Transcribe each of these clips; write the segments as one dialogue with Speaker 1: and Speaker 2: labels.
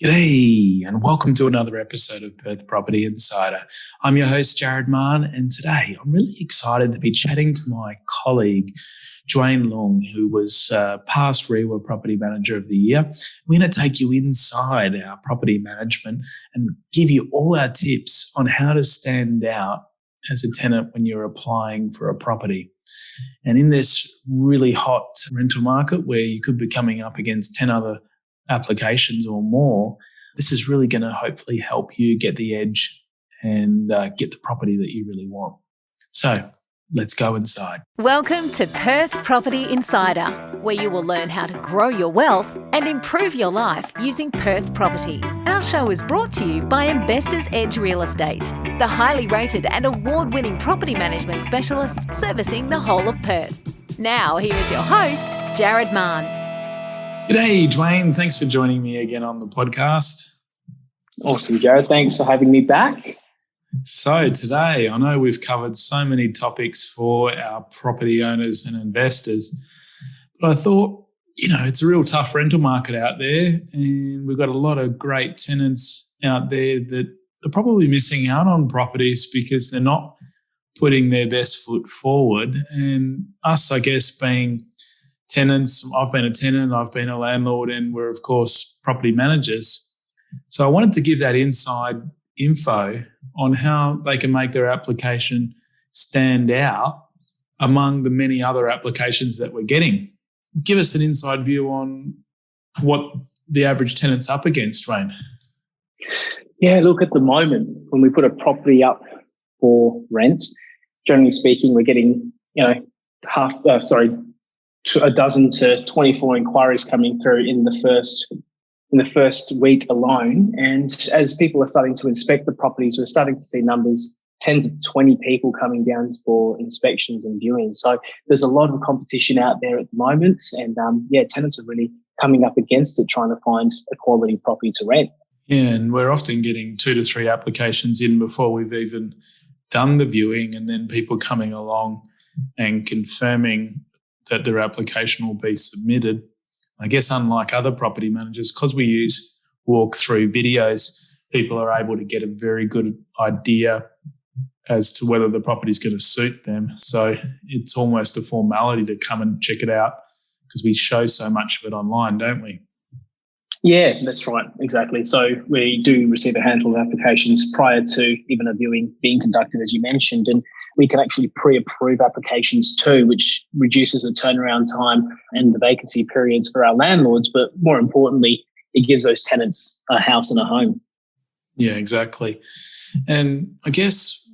Speaker 1: G'day and welcome to another episode of Perth Property Insider. I'm your host, Jared Mann, and today I'm really excited to be chatting to my colleague, Jewayne Loong, who was past REWA Property Manager of the Year. We're going to take you inside our property management and give you all our tips on how to stand out as a tenant when you're applying for a property. And in this really hot rental market where you could be coming up against 10 other applications or more, this is really going to hopefully help you get the edge and get the property that you really want. So let's go inside.
Speaker 2: Welcome to Perth Property Insider, where you will learn how to grow your wealth and improve your life using Perth Property. Our show is brought to you by Investors Edge Real Estate, the highly rated and award-winning property management specialists servicing the whole of Perth. Now, here is your host, Jared Mann.
Speaker 1: G'day, Jewayne. Thanks for joining me again on the podcast.
Speaker 3: Awesome, Jared. Thanks for having me back.
Speaker 1: So today, I know we've covered so many topics for our property owners and investors, but I thought, it's a real tough rental market out there, and we've got a lot of great tenants out there that are probably missing out on properties because they're not putting their best foot forward. And us, I guess, being tenants, I've been a tenant, I've been a landlord, and we're, of course, property managers. So I wanted to give that inside info on how they can make their application stand out among the many other applications that we're getting. Give us an inside view on what the average tenant's up against, Wayne.
Speaker 3: Yeah, look, at the moment, when we put a property up for rent, generally speaking, we're getting, a dozen to 24 inquiries coming through in the first week alone. And as people are starting to inspect the properties, we're starting to see numbers 10 to 20 people coming down for inspections and viewings. So there's a lot of competition out there at the moment. And tenants are really coming up against it, trying to find a quality property to rent.
Speaker 1: Yeah, and we're often getting 2 to 3 applications in before we've even done the viewing, and then people coming along and confirming that their application will be submitted. I guess unlike other property managers, because we use walk-through videos, people are able to get a very good idea as to whether the property is going to suit them. So it's almost a formality to come and check it out because we show so much of it online, don't we?
Speaker 3: Yeah, that's right. Exactly. So we do receive a handful of applications prior to even a viewing being conducted, as you mentioned, and we can actually pre-approve applications too, which reduces the turnaround time and the vacancy periods for our landlords. But more importantly, it gives those tenants a house and a home.
Speaker 1: Yeah, exactly. And I guess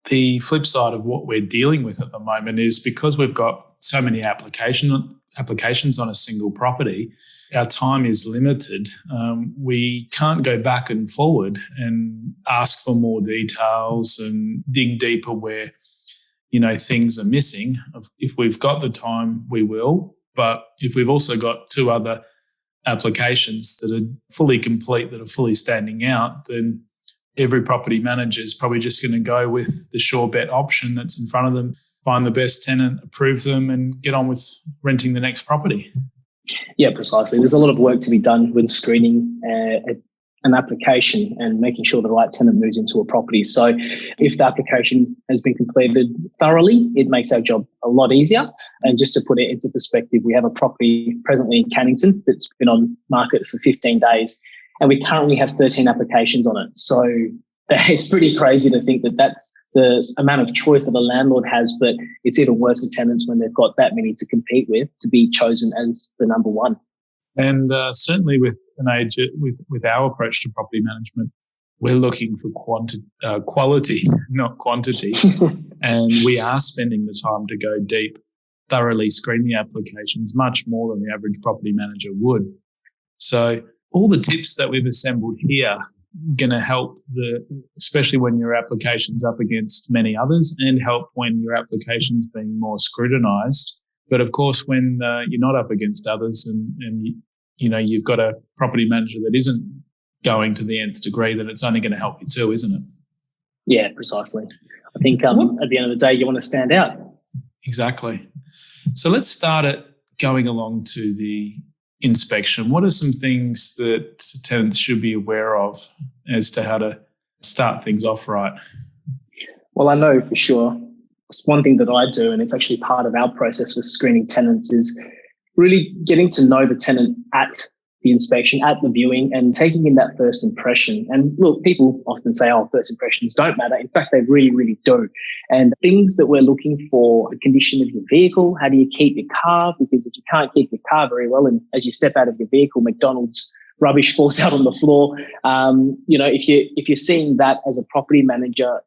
Speaker 1: the flip side of what we're dealing with at the moment is because we've got so many applications on a single property, our time is limited. We can't go back and forward and ask for more details and dig deeper where, things are missing. If we've got the time, we will. But if we've also got 2 other applications that are fully complete, that are fully standing out, then every property manager is probably just going to go with the sure bet option that's in front of them, find the best tenant, approve them, and get on with renting the next property.
Speaker 3: Yeah, precisely. There's a lot of work to be done when screening an application and making sure the right tenant moves into a property. So if the application has been completed thoroughly, it makes our job a lot easier. And just to put it into perspective, we have a property presently in Cannington that's been on market for 15 days, and we currently have 13 applications on it. So it's pretty crazy to think that that's the amount of choice that a landlord has, but it's even worse for tenants when they've got that many to compete with to be chosen as the number one.
Speaker 1: And certainly with our approach to property management, we're looking for quality, not quantity. And we are spending the time to go deep, thoroughly screen the applications much more than the average property manager would. So all the tips that we've assembled here going to help especially when your application's up against many others, and help when your application's being more scrutinised. But of course, when you're not up against others and you've got a property manager that isn't going to the nth degree, then it's only going to help you too, isn't it?
Speaker 3: Yeah, precisely. I think at the end of the day, you want to stand out.
Speaker 1: Exactly. So let's start at going along to the inspection, what are some things that tenants should be aware of as to how to start things off right?
Speaker 3: Well, I know for sure. It's one thing that I do, and it's actually part of our process with screening tenants, is really getting to know the tenant at the inspection, at the viewing, and taking in that first impression. And look, people often say, oh, first impressions don't matter. In fact, they really, really do. And things that we're looking for, the condition of your vehicle, how do you keep your car? Because if you can't keep your car very well, and as you step out of your vehicle, McDonald's rubbish falls out on the floor. If you're seeing that as a property manager,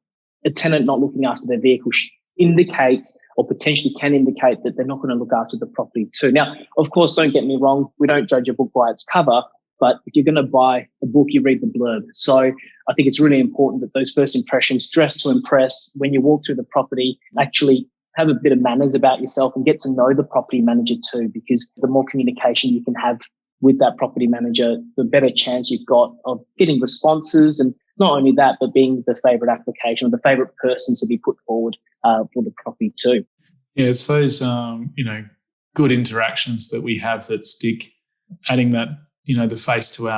Speaker 3: a tenant not looking after their vehicle indicates or potentially can indicate that they're not going to look after the property too. Now, of course, don't get me wrong. We don't judge a book by its cover, but if you're going to buy a book, you read the blurb. So I think it's really important that those first impressions, dress to impress, when you walk through the property, actually have a bit of manners about yourself and get to know the property manager too, because the more communication you can have with that property manager, the better chance you've got of getting responses, and not only that, but being the favourite application or the favourite person to be put forward for the property too.
Speaker 1: Yeah, it's those good interactions that we have that stick. Adding that, the face to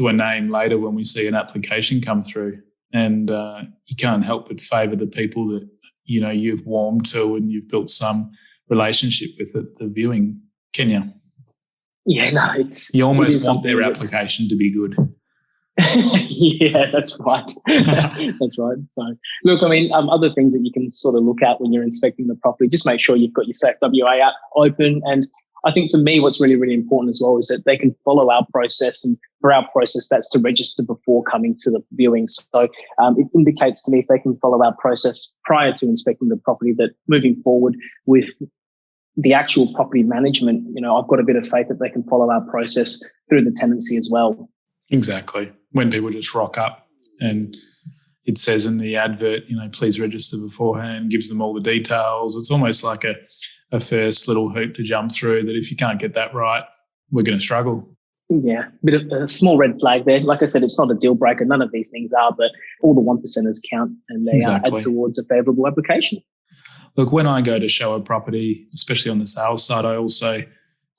Speaker 1: a name later when we see an application come through, and you can't help but favour the people that you've warmed to and you've built some relationship with at the viewing, can you?
Speaker 3: Yeah, no,
Speaker 1: you almost want their application to be good.
Speaker 3: Yeah, that's right. That's right. So, look, I mean, other things that you can sort of look at when you're inspecting the property, just make sure you've got your Safe WA app open. And I think for me, what's really, really important as well is that they can follow our process. And for our process, that's to register before coming to the viewing. So it indicates to me, if they can follow our process prior to inspecting the property, that moving forward with the actual property management, I've got a bit of faith that they can follow our process through the tenancy as well.
Speaker 1: Exactly. When people just rock up and it says in the advert, please register beforehand, gives them all the details. It's almost like a first little hoop to jump through that if you can't get that right, we're going to struggle.
Speaker 3: Yeah, bit of a small red flag there. Like I said, it's not a deal breaker. None of these things are, but all the 1%ers count, and they add towards a favourable application.
Speaker 1: Look, when I go to show a property, especially on the sales side, I also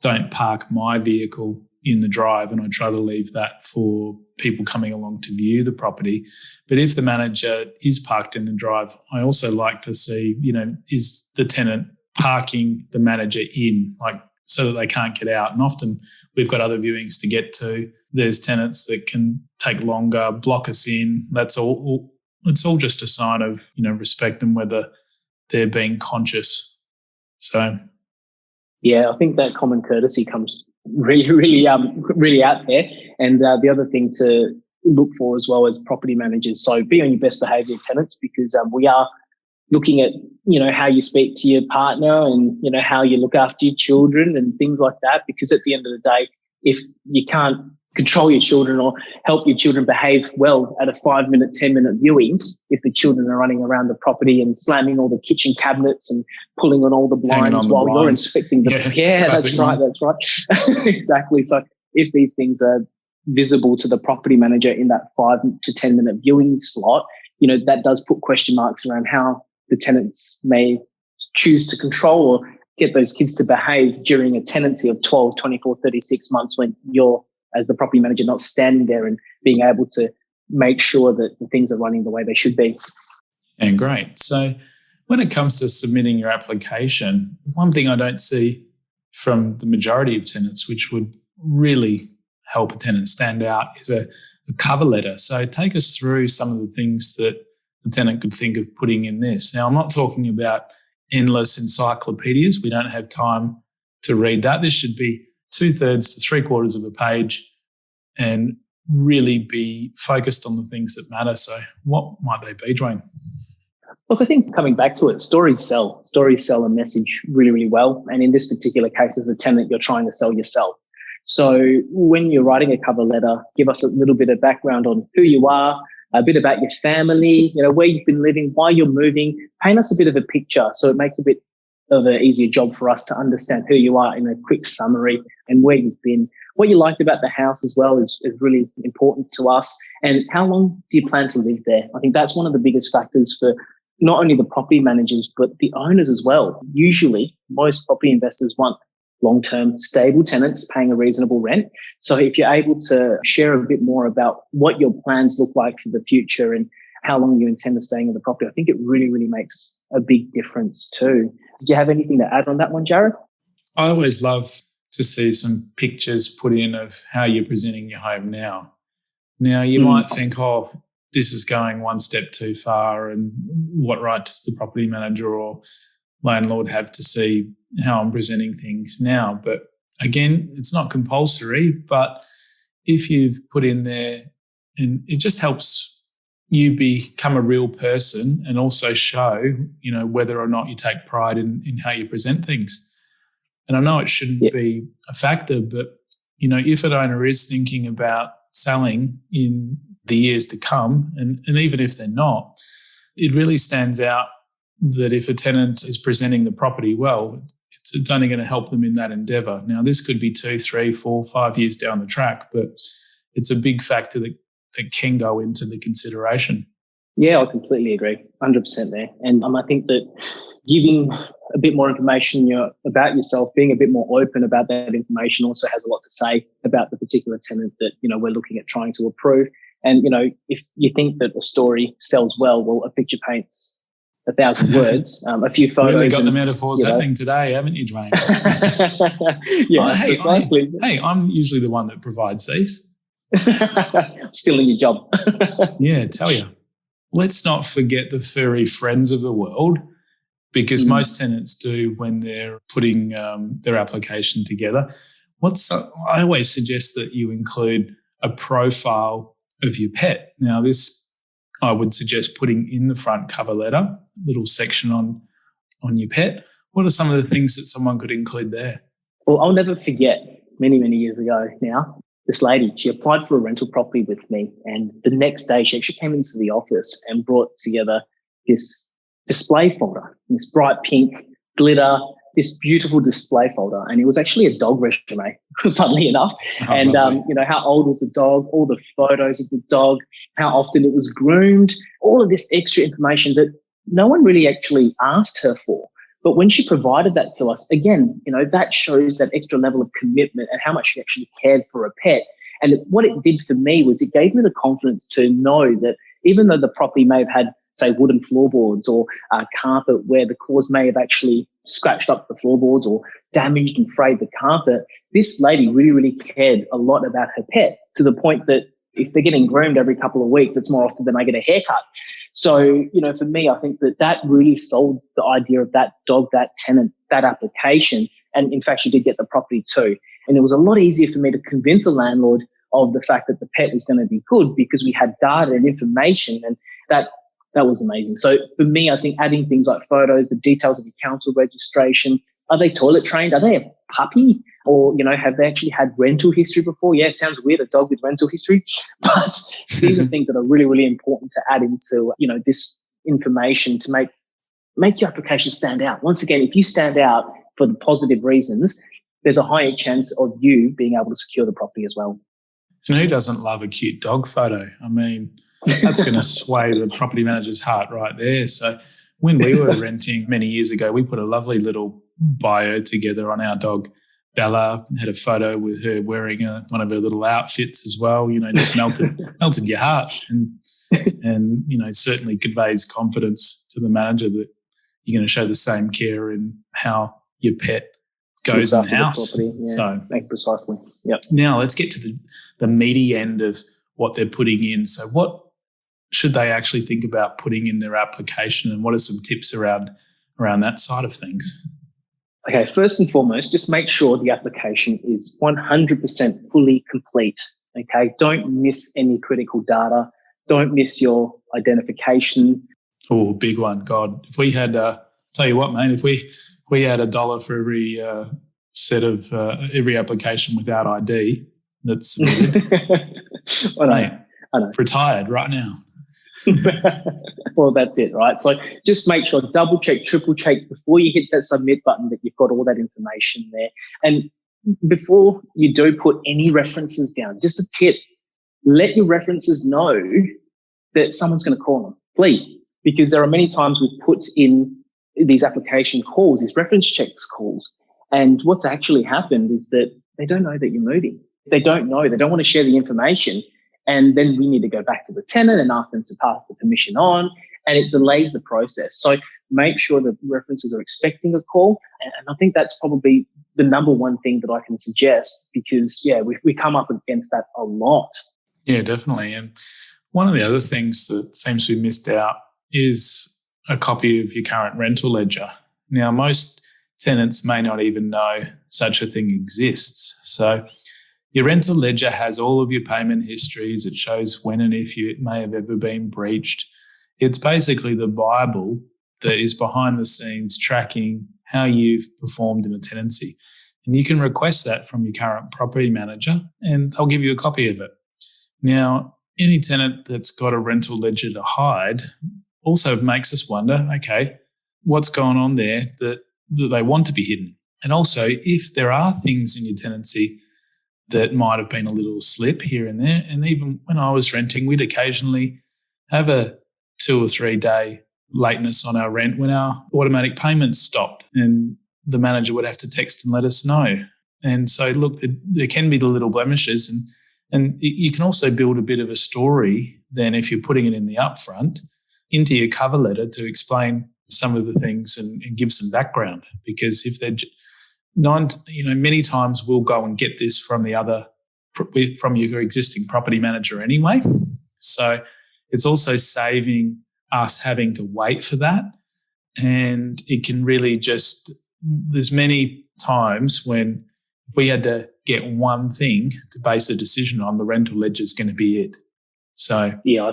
Speaker 1: don't park my vehicle in the drive, and I try to leave that for people coming along to view the property. But if the manager is parked in the drive, I also like to see, is the tenant parking the manager in, so that they can't get out. And often we've got other viewings to get to. There's tenants that can take longer, block us in. That's all. It's all just a sign of, respect and whether they're being conscious. So,
Speaker 3: yeah, I think that common courtesy comes really out there. And the other thing to look for as well as property managers, so be on your best behaviour, tenants, because we are looking at how you speak to your partner and how you look after your children and things like that, because at the end of the day, if you can't control your children or help your children behave well at a 5-minute, 10-minute viewing, if the children are running around the property and slamming all the kitchen cabinets and pulling on all the blinds while you're inspecting them. Yeah, that's right. Exactly. So if these things are visible to the property manager in that 5 to 10 minute viewing slot, that does put question marks around how the tenants may choose to control or get those kids to behave during a tenancy of 12, 24, 36 months when you're, as the property manager, not standing there and being able to make sure that the things are running the way they should be.
Speaker 1: And great. So when it comes to submitting your application, one thing I don't see from the majority of tenants, which would really help a tenant stand out, is a cover letter. So take us through some of the things that the tenant could think of putting in this. Now, I'm not talking about endless encyclopedias. We don't have time to read that. This should be 2/3 to 3/4 of a page and really be focused on the things that matter. So what might they be, Jewayne?
Speaker 3: Look, I think coming back to it, stories sell. Stories sell a message really, really well. And in this particular case, as a tenant, you're trying to sell yourself. So when you're writing a cover letter, give us a little bit of background on who you are, a bit about your family, where you've been living, why you're moving. Paint us a bit of a picture so it makes a bit of an easier job for us to understand who you are in a quick summary and where you've been. What you liked about the house as well is really important to us. And how long do you plan to live there? I think that's one of the biggest factors for not only the property managers, but the owners as well. Usually, most property investors want long-term stable tenants paying a reasonable rent. So if you're able to share a bit more about what your plans look like for the future and how long you intend to staying in the property, I think it really, really makes a big difference too. Did you have anything to add on that one, Jared?
Speaker 1: I always love to see some pictures put in of how you're presenting your home now. Now, you might think, oh, this is going one step too far, and what right does the property manager or landlord have to see how I'm presenting things now? But again, it's not compulsory, but if you've put in there, and it just helps you become a real person and also show, whether or not you take pride in how you present things. And I know it shouldn't be a factor, but, if an owner is thinking about selling in the years to come, and even if they're not, it really stands out that if a tenant is presenting the property well, it's only going to help them in that endeavour. Now, this could be 2, 3, 4, 5 years down the track, but it's a big factor that can go into the consideration.
Speaker 3: Yeah, I completely agree, 100% there. And I think that giving a bit more information about yourself, being a bit more open about that information also has a lot to say about the particular tenant that, we're looking at trying to approve. And, if you think that a story sells well, a picture paints 1,000 words, a few photos.
Speaker 1: Really got the metaphors happening today, haven't you, Jewayne?
Speaker 3: Precisely.
Speaker 1: Hey, I'm usually the one that provides these.
Speaker 3: Still in your job.
Speaker 1: Yeah, tell you. Let's not forget the furry friends of the world, because most tenants do when they're putting their application together. I always suggest that you include a profile of your pet. Now, this I would suggest putting in the front cover letter, little section on your pet. What are some of the things that someone could include there?
Speaker 3: Well, I'll never forget many, many years ago now, this lady, she applied for a rental property with me, and the next day she actually came into the office and brought together this display folder, this bright pink glitter, this beautiful display folder. And it was actually a dog resume, funnily enough. And, how old was the dog, all the photos of the dog, how often it was groomed, all of this extra information that no one really actually asked her for. But when she provided that to us, again, that shows that extra level of commitment and how much she actually cared for a pet. And what it did for me was it gave me the confidence to know that even though the property may have had, say, wooden floorboards or carpet where the claws may have actually scratched up the floorboards or damaged and frayed the carpet, this lady really, really cared a lot about her pet, to the point that if they're getting groomed every couple of weeks, it's more often than I get a haircut. So, for me, I think that really sold the idea of that dog, that tenant, that application. And in fact, she did get the property too. And it was a lot easier for me to convince a landlord of the fact that the pet was going to be good because we had data and information, and that was amazing. So for me, I think adding things like photos, the details of your council registration, are they toilet trained? Are they a puppy? Or, have they actually had rental history before? Yeah, it sounds weird, a dog with rental history. But these are things that are really, really important to add into, this information to make your application stand out. Once again, if you stand out for the positive reasons, there's a higher chance of you being able to secure the property as well.
Speaker 1: And who doesn't love a cute dog photo? I mean, that's going to sway the property manager's heart right there. So when we were renting many years ago, we put a lovely little bio together on our dog, Bella. Had a photo with her wearing one of her little outfits as well, just melted your heart, and certainly conveys confidence to the manager that you're going to show the same care in how your pet goes in the house.
Speaker 3: Yeah, so precisely. Yep.
Speaker 1: Now let's get to the meaty end of what they're putting in. So what should they actually think about putting in their application, and what are some tips around that side of things?
Speaker 3: Okay, first and foremost, just make sure the application is 100% fully complete. Okay, don't miss any critical data. Don't miss your identification.
Speaker 1: Oh, big one. God, if we had, tell you what, mate, if we had $1 for every set of every application without ID that's submitted,
Speaker 3: I know.
Speaker 1: Retired right now.
Speaker 3: Well, that's it, right? So just make sure, double check, triple check before you hit that submit button that you've got all that information there. And before you do put any references down, just a tip, let your references know that someone's going to call them, please, because there are many times we've put in these application calls, these reference checks calls, And what's actually happened is that they don't know that you're moving. They don't know. They don't want to share the information. And then we need to go back to the tenant and ask them to pass the permission on, and it delays the process. So make sure that references are expecting a call. And I think that's probably the number one thing that I can suggest, because, we come up against that a lot.
Speaker 1: Yeah, definitely. And one of the other things that seems to be missed out is a copy of your current rental ledger. Now, most tenants may not even know such a thing exists. So your rental ledger has all of your payment histories. It shows when and if it may have ever been breached. It's basically the Bible that is behind the scenes tracking how you've performed in a tenancy. And you can request that from your current property manager, and I'll give you a copy of it. Now, any tenant that's got a rental ledger to hide also makes us wonder, okay, what's going on there that they want to be hidden? And also, if there are things in your tenancy that might have been a little slip here and there, and even when I was renting, we'd occasionally have a 2 or 3 day lateness on our rent when our automatic payments stopped, and the manager would have to text and let us know. And so, look, there can be the little blemishes, and you can also build a bit of a story then if you're putting it in the upfront into your cover letter to explain some of the things and give some background. Because if they're many times we'll go and get this from from your existing property manager anyway. So it's also saving us having to wait for that. And it can really there's many times when if we had to get one thing to base a decision on, the rental ledger is going to be it. So
Speaker 3: yeah,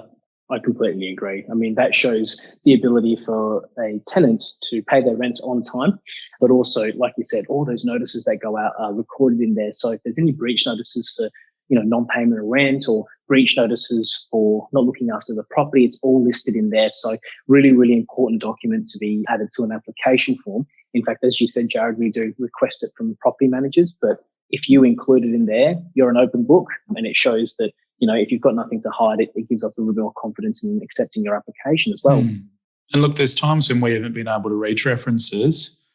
Speaker 3: I completely agree. I mean, that shows the ability for a tenant to pay their rent on time, but also, like you said, all those notices that go out are recorded in there. So if there's any breach notices for, non-payment of rent or breach notices for not looking after the property, it's all listed in there. So really, really important document to be added to an application form. In fact, as you said, Jared, we do request it from property managers, but if you include it in there, you're an open book, and it shows that, if you've got nothing to hide, it gives us a little bit more confidence in accepting your application as well.
Speaker 1: And look, there's times when we haven't been able to reach references,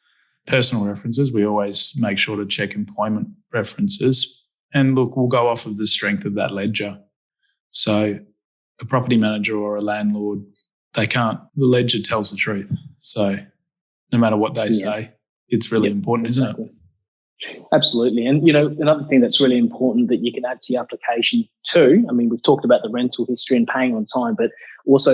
Speaker 1: personal references. We always make sure to check employment references. And look, we'll go off of the strength of that ledger. So a property manager or a landlord, the ledger tells the truth. So no matter what they say, it's really important, isn't it?
Speaker 3: Absolutely. And, another thing that's really important that you can add to your application too, I mean, we've talked about the rental history and paying on time, but also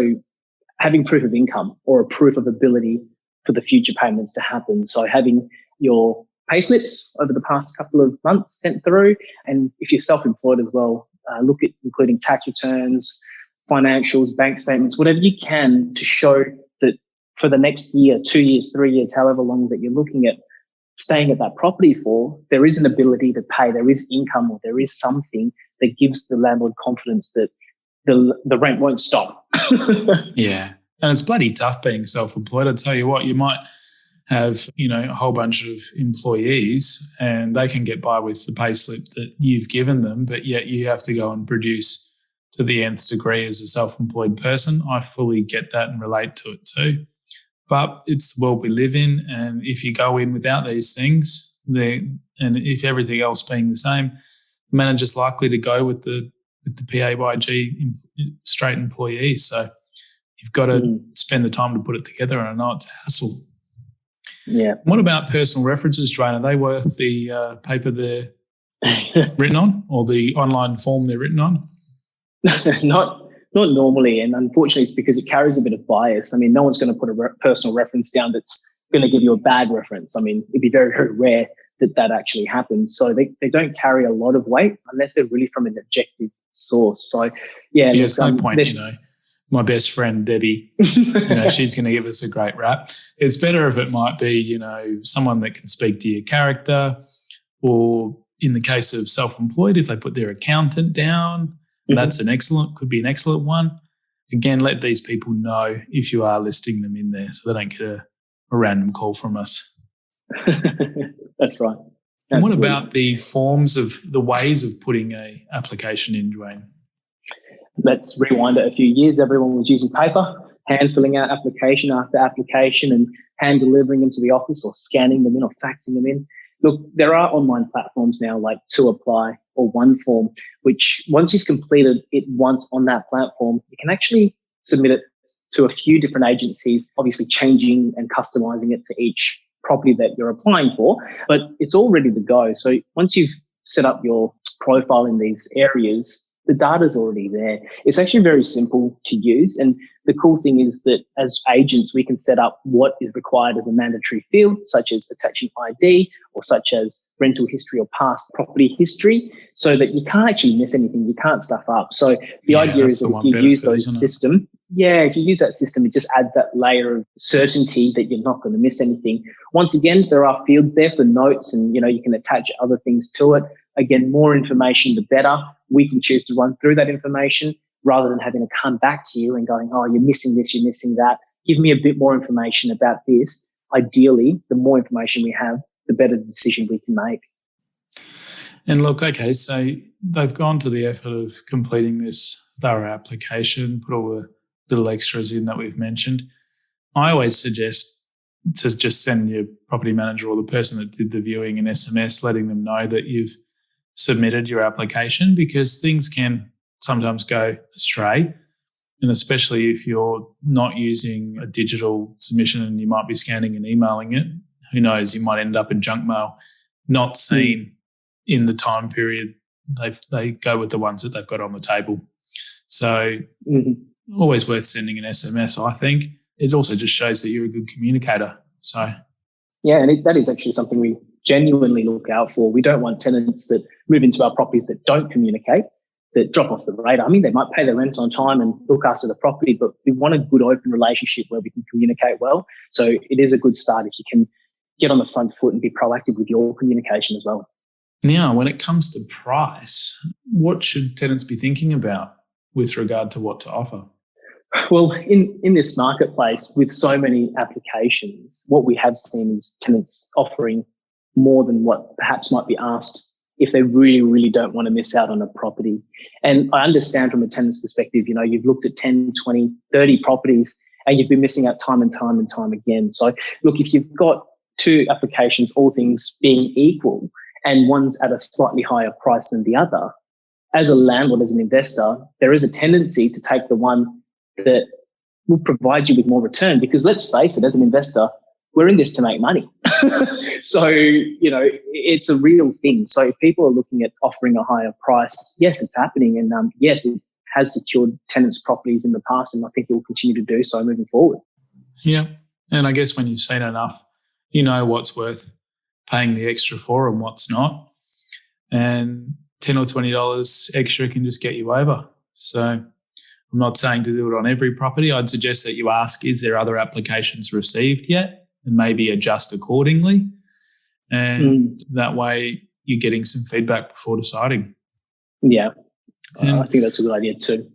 Speaker 3: having proof of income or a proof of ability for the future payments to happen. So having your payslips over the past couple of months sent through. And if you're self-employed as well, look at including tax returns, financials, bank statements, whatever you can to show that for the next year, 2 years, 3 years, however long that you're looking at staying at that property for, there is an ability to pay, there is income, or there is something that gives the landlord confidence that the rent won't stop.
Speaker 1: Yeah. And it's bloody tough being self-employed. I tell you what, you might have, a whole bunch of employees and they can get by with the payslip that you've given them, but yet you have to go and produce to the nth degree as a self-employed person. I fully get that and relate to it too. But it's the world we live in, and if you go in without these things, and if everything else being the same, the manager's likely to go with the PAYG straight employee. So you've got to spend the time to put it together, and I know it's a hassle.
Speaker 3: Yeah.
Speaker 1: What about personal references, Jewayne? Are they worth the paper they're written on, or the online form they're written on?
Speaker 3: Not normally, and unfortunately it's because it carries a bit of bias. I mean, no one's going to put a personal reference down that's going to give you a bad reference. I mean, it'd be very, very rare that actually happens. So they don't carry a lot of weight unless they're really from an objective source. So,
Speaker 1: there's no point, my best friend, Debbie, she's going to give us a great rap. It's better if it might be, someone that can speak to your character, or in the case of self-employed, if they put their accountant down, that's could be an excellent one. Again, let these people know if you are listing them in there so they don't get a random call from us.
Speaker 3: That's right.
Speaker 1: And what about the ways of putting a application in, Jewayne?
Speaker 3: Let's rewind it a few years. Everyone was using paper, hand filling out application after application and hand delivering them to the office or scanning them in or faxing them in. Look, there are online platforms now like To Apply or OneForm, which once you've completed it once on that platform, you can actually submit it to a few different agencies, obviously changing and customizing it to each property that you're applying for, but it's all ready to go. So once you've set up your profile in these areas, the data's already there. It's actually very simple to use. And the cool thing is that as agents, we can set up what is required as a mandatory field, such as attaching ID or such as rental history or past property history, so that you can't actually miss anything. You can't stuff up. So the idea is that if you use those system, if you use that system, it just adds that layer of certainty that you're not going to miss anything. Once again, there are fields there for notes and, you can attach other things to it. Again, more information, the better. We can choose to run through that information rather than having to come back to you and going, oh, you're missing this, you're missing that. Give me a bit more information about this. Ideally, the more information we have, the better the decision we can make.
Speaker 1: And look, okay, so they've gone to the effort of completing this thorough application, put all the little extras in that we've mentioned. I always suggest to just send your property manager or the person that did the viewing an SMS letting them know that you've submitted your application, because things can sometimes go astray. And especially if you're not using a digital submission and you might be scanning and emailing it, who knows, you might end up in junk mail, not seen in the time period. They go with the ones that they've got on the table. So always worth sending an SMS, I think. It also just shows that you're a good communicator. So
Speaker 3: yeah, and that is actually something we genuinely look out for. We don't want tenants that move into our properties that don't communicate, that drop off the radar. I mean, they might pay their rent on time and look after the property, but we want a good open relationship where we can communicate well. So it is a good start if you can get on the front foot and be proactive with your communication as well.
Speaker 1: Now, when it comes to price, what should tenants be thinking about with regard to what to offer?
Speaker 3: Well, in this marketplace with so many applications, what we have seen is tenants offering more than what perhaps might be asked if they really, really don't want to miss out on a property. And I understand from a tenant's perspective, you've looked at 10, 20, 30 properties and you've been missing out time and time and time again. So look, if you've got two applications, all things being equal, and one's at a slightly higher price than the other, as a landlord, as an investor, there is a tendency to take the one that will provide you with more return, because let's face it, as an investor, we're in this to make money. So, it's a real thing. So if people are looking at offering a higher price, yes, it's happening. And yes, it has secured tenants' properties in the past, and I think it will continue to do so moving forward.
Speaker 1: Yeah. And I guess when you've seen enough, you know what's worth paying the extra for and what's not. And $10 or $20 extra can just get you over. So I'm not saying to do it on every property. I'd suggest that you ask, is there other applications received yet? And maybe adjust accordingly. And that way you're getting some feedback before deciding.
Speaker 3: Yeah, I think that's a good idea too.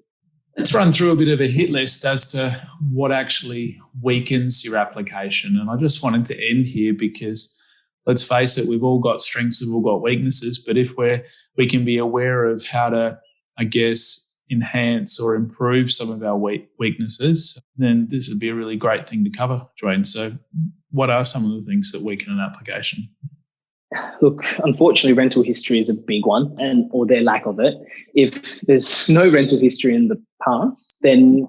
Speaker 1: Let's run through a bit of a hit list as to what actually weakens your application. And I just wanted to end here because, let's face it, we've all got strengths, we've all got weaknesses, but if we can be aware of how to, I guess, enhance or improve some of our weaknesses, then this would be a really great thing to cover, Jewayne. So what are some of the things that weaken an application?
Speaker 3: Look, unfortunately, rental history is a big one, or their lack of it. If there's no rental history in the past, then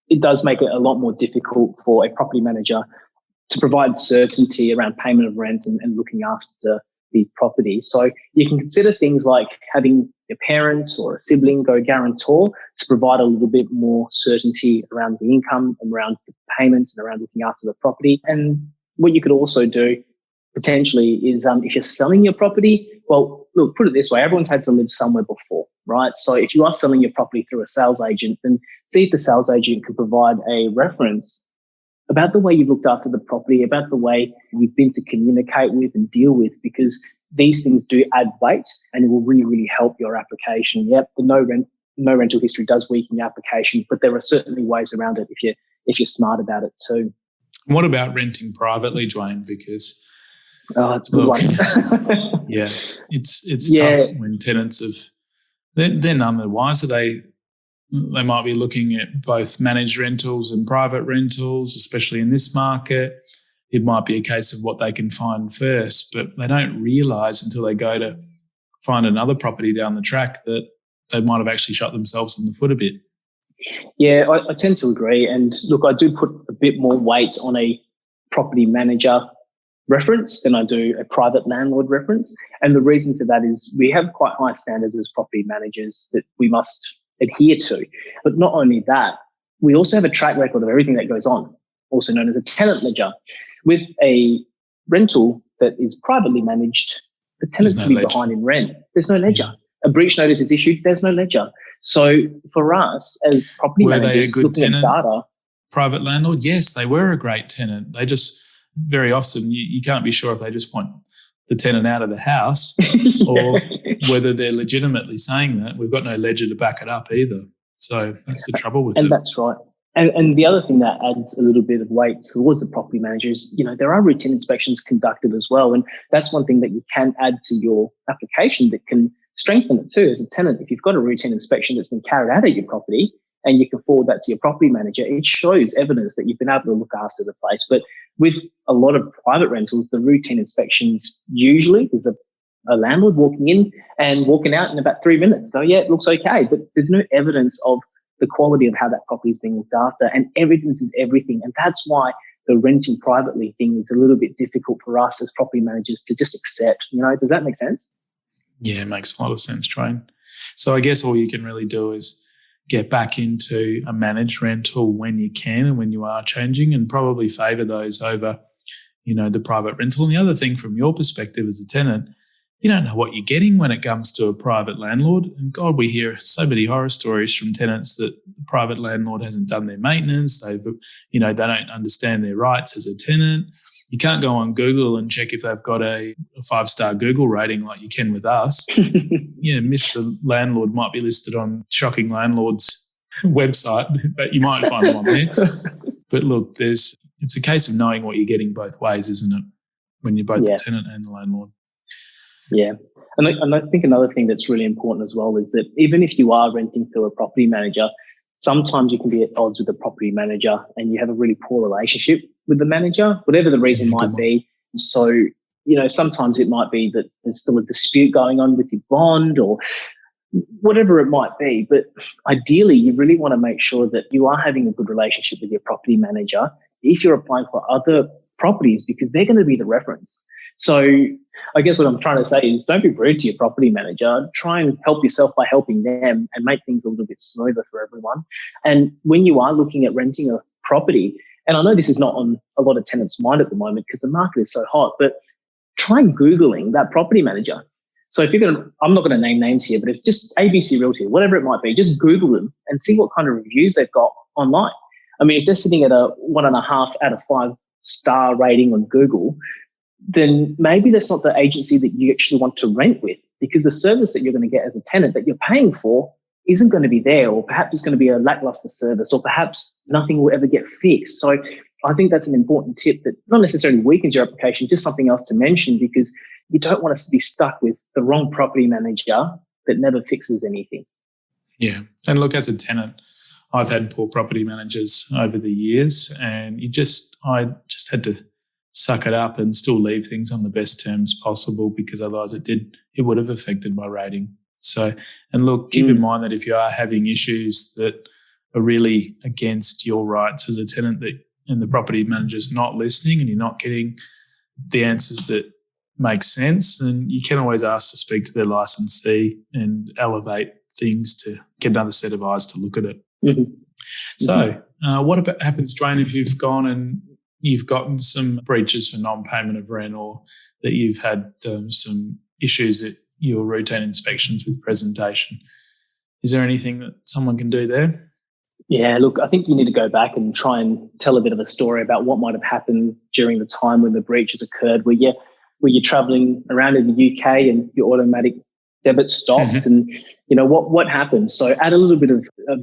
Speaker 3: it does make it a lot more difficult for a property manager to provide certainty around payment of rent and looking after the property. So you can consider things like having a parent or a sibling go guarantor to provide a little bit more certainty around the income and around the payments and around looking after the property. And what you could also do potentially is if you're selling your property, well, look, put it this way, everyone's had to live somewhere before, right? So if you are selling your property through a sales agent, then see if the sales agent can provide a reference about the way you've looked after the property, about the way you've been to communicate with and deal with, because these things do add weight and it will really, really help your application. Yep, the no rental history does weaken your application, but there are certainly ways around it if you're smart about it too.
Speaker 1: What about renting privately, Jewayne? Because
Speaker 3: it's a good one.
Speaker 1: Yeah, it's tough when tenants they're none the wiser. They might be looking at both managed rentals and private rentals, especially in this market. it might be a case of what they can find first, but they don't realise until they go to find another property down the track that they might have actually shot themselves in the foot a bit.
Speaker 3: Yeah, I tend to agree. And look, I do put a bit more weight on a property manager reference than I do a private landlord reference. And the reason for that is we have quite high standards as property managers that we must adhere to. But not only that, we also have a track record of everything that goes on, also known as a tenant ledger. With a rental that is privately managed, the tenants will be behind in rent. There's no ledger.
Speaker 1: Yeah.
Speaker 3: A breach notice is issued, there's no ledger. So for us as property managers,
Speaker 1: they a good
Speaker 3: looking
Speaker 1: tenant?
Speaker 3: at data.
Speaker 1: Private landlord? Yes, they were a great tenant. They just, very often, you can't be sure if they just want the tenant out of the house or whether they're legitimately saying that. We've got no ledger to back it up either. So that's the trouble with it.
Speaker 3: And that's right. And the other thing that adds a little bit of weight towards the property manager is, there are routine inspections conducted as well. And that's one thing that you can add to your application that can strengthen it too as a tenant. If you've got a routine inspection that's been carried out at your property and you can forward that to your property manager, it shows evidence that you've been able to look after the place. But with a lot of private rentals, the routine inspections, usually there's a landlord walking in and walking out in about 3 minutes. So yeah, it looks okay, but there's no evidence of the quality of how that property is being looked after, and evidence is everything. And that's why the renting privately thing is a little bit difficult for us as property managers to just accept. Does that make sense?
Speaker 1: Yeah, it makes a lot of sense, Jewayne. So I guess all you can really do is get back into a managed rental when you can and when you are changing, and probably favour those over, the private rental. And the other thing from your perspective as a tenant, you don't know what you're getting when it comes to a private landlord. And God, we hear so many horror stories from tenants that the private landlord hasn't done their maintenance. They don't understand their rights as a tenant. You can't go on Google and check if they've got a 5-star Google rating like you can with us. Yeah, Mr. Landlord might be listed on Shocking Landlord's website, but you might find them on there. But look, it's a case of knowing what you're getting both ways, isn't it? When you're both the tenant and the landlord.
Speaker 3: Yeah. And I think another thing that's really important as well is that even if you are renting through a property manager, sometimes you can be at odds with the property manager and you have a really poor relationship with the manager, whatever the reason might be. So, sometimes it might be that there's still a dispute going on with your bond or whatever it might be. But ideally, you really want to make sure that you are having a good relationship with your property manager if you're applying for other properties, because they're going to be the reference. So I guess what I'm trying to say is don't be rude to your property manager. Try and help yourself by helping them and make things a little bit smoother for everyone. And when you are looking at renting a property, and I know this is not on a lot of tenants' mind at the moment because the market is so hot, but try Googling that property manager. So if you're going to, I'm not going to name names here, but if just ABC Realty, whatever it might be, just Google them and see what kind of reviews they've got online. I mean, if they're sitting at a 1.5 out of 5 star rating on Google, then maybe that's not the agency that you actually want to rent with, because the service that you're going to get as a tenant that you're paying for isn't going to be there, or perhaps it's going to be a lackluster service, or perhaps nothing will ever get fixed. So I think that's an important tip that not necessarily weakens your application, just something else to mention, because you don't want to be stuck with the wrong property manager that never fixes anything.
Speaker 1: Yeah. And look, as a tenant, I've had poor property managers over the years, and I just had to suck it up and still leave things on the best terms possible, because otherwise it would have affected my rating. So, and look, keep in mind that if you are having issues that are really against your rights as a tenant, and the property manager's not listening and you're not getting the answers that make sense, then you can always ask to speak to their licensee and elevate things to get another set of eyes to look at it.
Speaker 3: Mm-hmm.
Speaker 1: So what about happens, Jewayne, if you've gone and you've gotten some breaches for non-payment of rent, or that you've had some issues at your routine inspections with presentation? Is there anything that someone can do there?
Speaker 3: Yeah, look, I think you need to go back and try and tell a bit of a story about what might have happened during the time when the breaches occurred, where you're traveling around in the UK and your automatic debit stopped, and what happened. So add a bit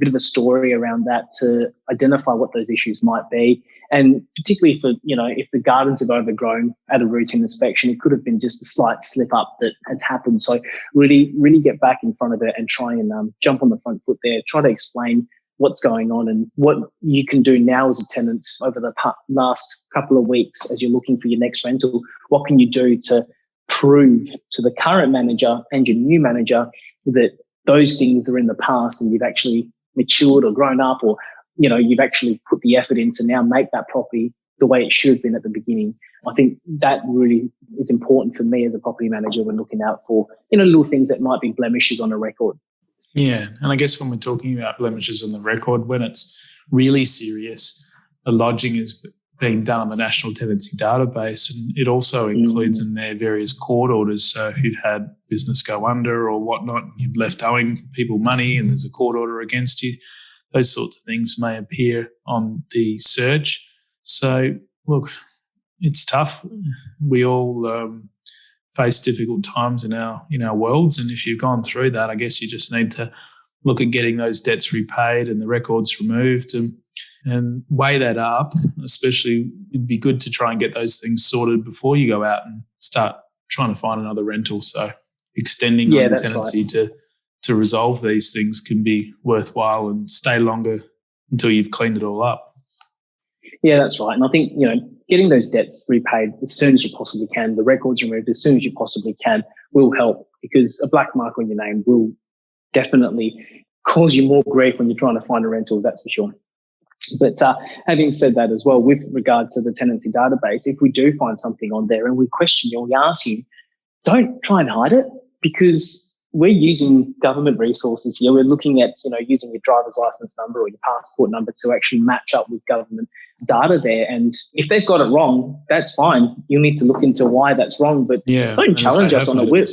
Speaker 3: of a story around that to identify what those issues might be. And particularly for, if the gardens have overgrown at a routine inspection, it could have been just a slight slip up that has happened. So really, really get back in front of it and try and jump on the front foot there. Try to explain what's going on and what you can do now as a tenant over the last couple of weeks as you're looking for your next rental. What can you do to prove to the current manager and your new manager that those things are in the past and you've actually matured or grown up, or, you know, you've actually put the effort in to now make that property the way it should have been at the beginning. I think that really is important for me as a property manager when looking out for, you know, little things that might be blemishes on a record.
Speaker 1: Yeah, and I guess when we're talking about blemishes on the record, when it's really serious, the lodging is being done on the National Tenancy Database, and it also includes in there various court orders. So if you've had business go under or whatnot, you've left owing people money and there's a court order against you, those sorts of things may appear on the search. So, look, it's tough. We all face difficult times in our worlds, and if you've gone through that, I guess you just need to look at getting those debts repaid and the records removed and weigh that up. Especially, it'd be good to try and get those things sorted before you go out and start trying to find another rental. So extending on the tenancy to resolve these things can be worthwhile and stay longer until you've cleaned it all up.
Speaker 3: Yeah, that's right. And I think, you know, getting those debts repaid as soon as you possibly can, the records removed as soon as you possibly can, will help, because a black mark on your name will definitely cause you more grief when you're trying to find a rental, that's for sure. But having said that as well, with regard to the tenancy database, if we do find something on there and we question you or we ask you, don't try and hide it, because we're using government resources here. We're looking at, you know, using your driver's license number or your passport number to actually match up with government data there. And if they've got it wrong, that's fine. You need to look into why that's wrong, but don't challenge us on a whip.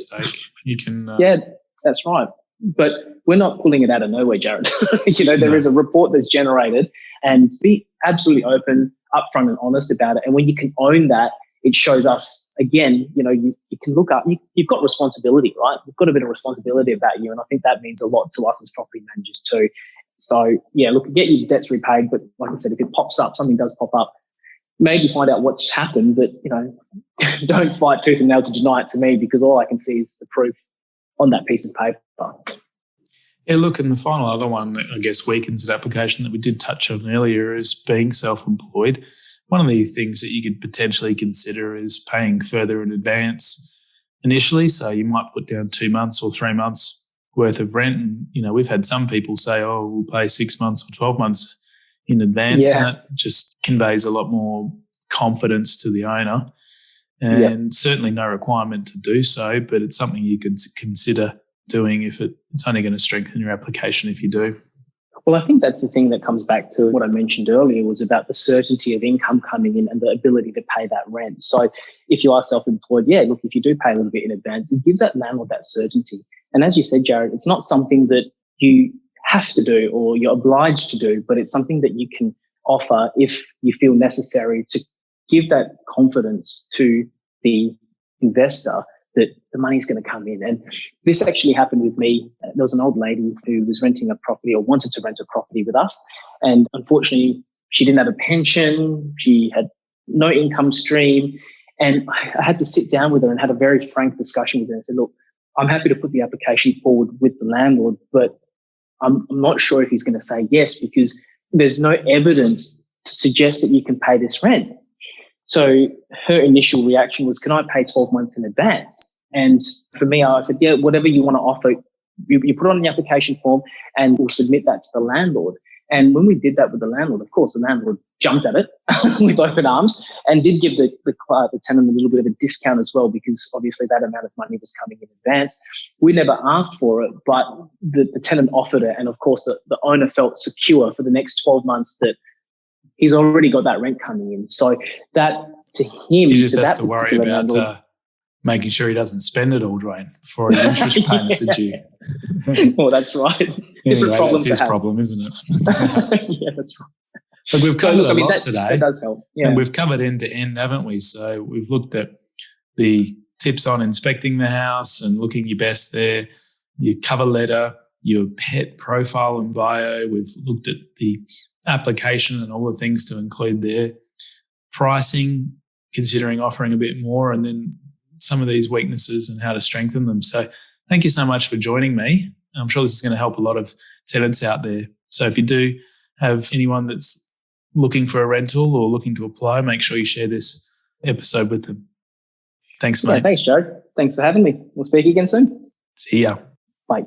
Speaker 1: You can.
Speaker 3: Yeah, that's right. But we're not pulling it out of nowhere, Jared. You know, there is a report that's generated, and be absolutely open, upfront and honest about it. And when you can own that, it shows us, again, you know, you can look up, you've got responsibility, right? You've got a bit of responsibility about you. And I think that means a lot to us as property managers too. So, yeah, look, get your debts repaid. But like I said, if it pops up, something does pop up, maybe find out what's happened. But, you know, don't fight tooth and nail to deny it to me, because all I can see is the proof on that piece of paper.
Speaker 1: Yeah, look, and the final other one that I guess weakens that application that we did touch on earlier is being self-employed. One of the things that you could potentially consider is paying further in advance initially. So you might put down 2 months or 3 months worth of rent. And, you know, we've had some people say, oh, we'll pay 6 months or 12 months in advance.
Speaker 3: Yeah.
Speaker 1: And that just conveys a lot more confidence to the owner. And certainly no requirement to do so, but it's something you could consider doing if it's only going to strengthen your application if you do.
Speaker 3: Well, I think that's the thing that comes back to what I mentioned earlier, was about the certainty of income coming in and the ability to pay that rent. So if you are self-employed, yeah, look, if you do pay a little bit in advance, it gives that landlord that certainty. And as you said, Jared, it's not something that you have to do or you're obliged to do, but it's something that you can offer if you feel necessary to give that confidence to the investor that the money's going to come in. And this actually happened with me. There was an old lady who was renting a property or wanted to rent a property with us. And unfortunately, she didn't have a pension. She had no income stream. And I had to sit down with her and had a very frank discussion with her and said, look, I'm happy to put the application forward with the landlord, but I'm not sure if he's going to say yes, because there's no evidence to suggest that you can pay this rent. So her initial reaction was, can I pay 12 months in advance? And for me, I said, yeah, whatever you want to offer, you put it on the application form and we'll submit that to the landlord. And when we did that with the landlord, of course, the landlord jumped at it with open arms and did give the tenant a little bit of a discount as well, because obviously that amount of money was coming in advance. We never asked for it, but the tenant offered it. And of course, the owner felt secure for the next 12 months that he's already got that rent coming in. So that to him,
Speaker 1: he just has to worry about making sure he doesn't spend it all, Jewayne, before his interest payments are due.
Speaker 3: Well, that's right.
Speaker 1: Anyway, that's his problem, isn't it?
Speaker 3: Yeah, that's right.
Speaker 1: But we've covered a lot today.
Speaker 3: That does help. Yeah.
Speaker 1: And we've covered end to end, haven't we? So we've looked at the tips on inspecting the house and looking your best there, your cover letter, your pet profile and bio. We've looked at the application and all the things to include there, pricing, considering offering a bit more, and then some of these weaknesses and how to strengthen them. So thank you so much for joining me. I'm sure this is going to help a lot of tenants out there So if you do have anyone that's looking for a rental or looking to apply, make sure you share this episode with them. Thanks, mate.
Speaker 3: Yeah, thanks, Joe. Thanks for having me. We'll speak again soon.
Speaker 1: See ya.
Speaker 3: Bye.